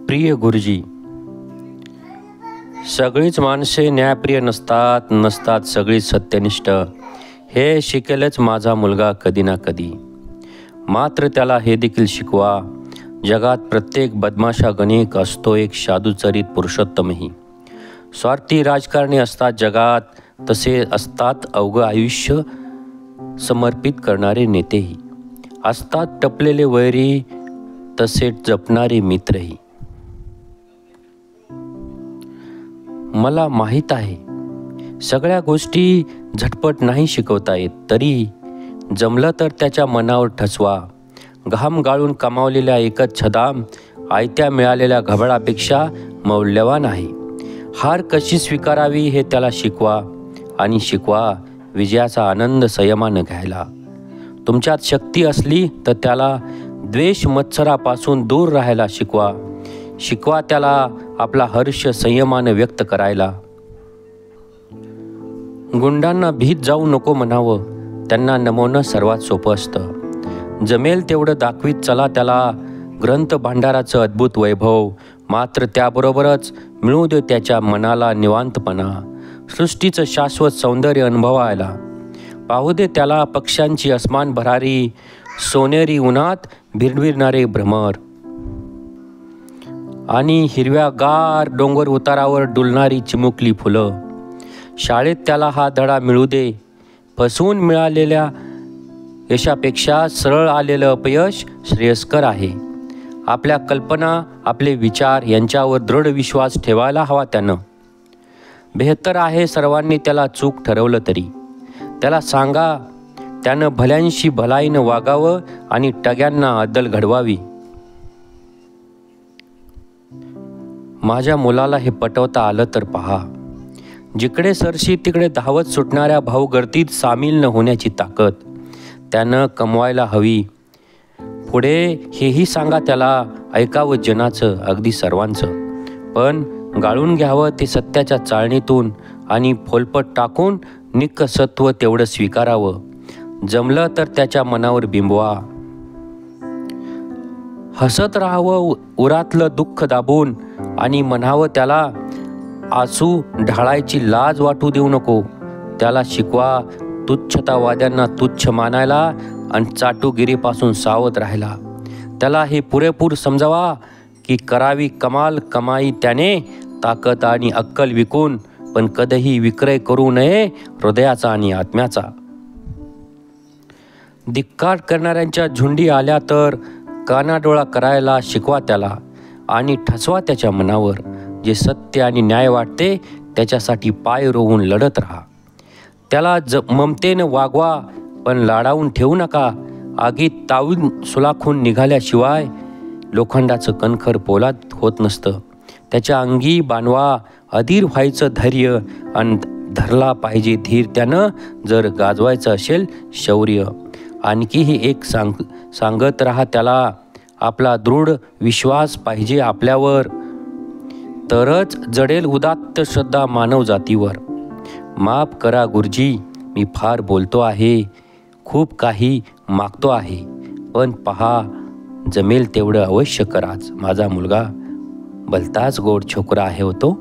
प्रिय गुरुजी, सगळीच माणसे न्यायप्रिय नसतात सगळीच सत्यनिष्ठ, हे शिकेलच माझा मुलगा कधी ना कधी. मात्र त्याला हे देखील शिकवा, जगात प्रत्येक बदमाशा गणिक असतो एक साधुचरित पुरुषोत्तमही. स्वार्थी राजकारणी असतात जगात, तसे असतात अवघं आयुष्य समर्पित करणारे नेतेही. असतात टपलेले वैरी, तसे जपणारे मित्रही. मला माहीत आहे सगळ्या गोष्टी झटपट नाही शिकवता येत, तरी जमलं तर त्याच्या मनावर ठसवा. घाम गाळून कमावलेल्या एकच छदाम आयत्या मिळालेल्या घबडापेक्षा मौल्यवान आहे. हार कशी स्वीकारावी हे त्याला शिकवा, आणि शिकवा विजयाचा आनंद संयमानं घ्यायला. तुमच्यात शक्ती असली तर त्याला द्वेष मत्सरापासून दूर राहायला शिकवा. शिकवा त्याला आपला हर्ष संयमानं व्यक्त करायला. गुंडांना भीत जाऊ नको म्हणावं, त्यांना नमवणं सर्वात सोपं असतं. जमेल तेवढं दाखवीत चला त्याला ग्रंथ भांडाराचं अद्भुत वैभव. मात्र त्याबरोबरच मिळू दे त्याच्या मनाला निवांतपणा, सृष्टीचं शाश्वत सौंदर्य अनुभवायला. पाहू दे त्याला पक्ष्यांची अस्मान भरारी, सोनेरी उन्हात भिरभिरणारे भ्रमर, आणि हिरव्यागार डोंगर उतारावर डुलणारी चिमुकली फुलं. शाळेत त्याला हा धडा मिळू दे, फसवून मिळालेल्या यशापेक्षा सरळ आलेलं अपयश श्रेयस्कर आहे. आपल्या कल्पना, आपले विचार यांच्यावर दृढ विश्वास ठेवायला हवा त्यानं. बेहत्तर आहे सर्वांनी त्याला चूक ठरवलं तरी. त्याला सांगा त्यानं भल्यांशी भलाईनं वागावं आणि टग्यांना अद्दल घडवावी. माझ्या मुलाला हे पटवता आलं तर पहा. जिकडे सरशी तिकडे धावत सुटणाऱ्या भाऊगर्दीत सामील न होण्याची ताकद त्यानं कमवायला हवी. पुढे हेही सांगा त्याला, ऐकावं जनाचं अगदी सर्वांचं, पण गाळून घ्यावं ते सत्याच्या चाळणीतून, आणि फोलपट टाकून निक्क सत्व तेवढं स्वीकारावं. जमलं तर त्याच्या मनावर बिंबवा. हसत राहावं उरातलं दुःख दाबून, आणि म्हणावं त्याला आसू ढाळायची लाज वाटू देऊ नको. त्याला शिकवा तुच्छतावाद्यांना तुच्छ मानायला आणि चाटुगिरीपासून सावध राहायला. त्याला हे पुरेपूर समजावा की करावी कमाल कमाई त्याने ताकद आणि अक्कल विकून, पण कधीही विक्रय करू नये हृदयाचा आणि आत्म्याचा. धिक्कार करणाऱ्यांच्या झुंडी आल्या तर कानाडोळा करायला शिकवा त्याला, आणि ठसवा त्याच्या मनावर. जे सत्य आणि न्याय वाटते त्याच्यासाठी पाय रोवून लढत राहा. त्याला ममतेनं वागवा, पण लाडावून ठेवू नका. आगीत तावून सुलाखून निघाल्याशिवाय लोखंडाचं कणखर पोलाद होत नसतं. त्याच्या अंगी बांधवा अधीर व्हायचं धैर्य, आणि धरला पाहिजे धीर त्यानं जर गाजवायचं असेल शौर्य. आणखीही एक सांगत राहा त्याला, आपला दृढ विश्वास पाहिजे आपल्यावर, तरच जडेल उदात्त श्रद्धा मानव जातीवर. माफ करा गुरुजी, मी फार बोलतो आहे, खूप काही मागतो आहे, पण पहा जमेल तेवढं अवश्य कराच. माझा मुलगा भलताच गोड छोकरा आहे होतो.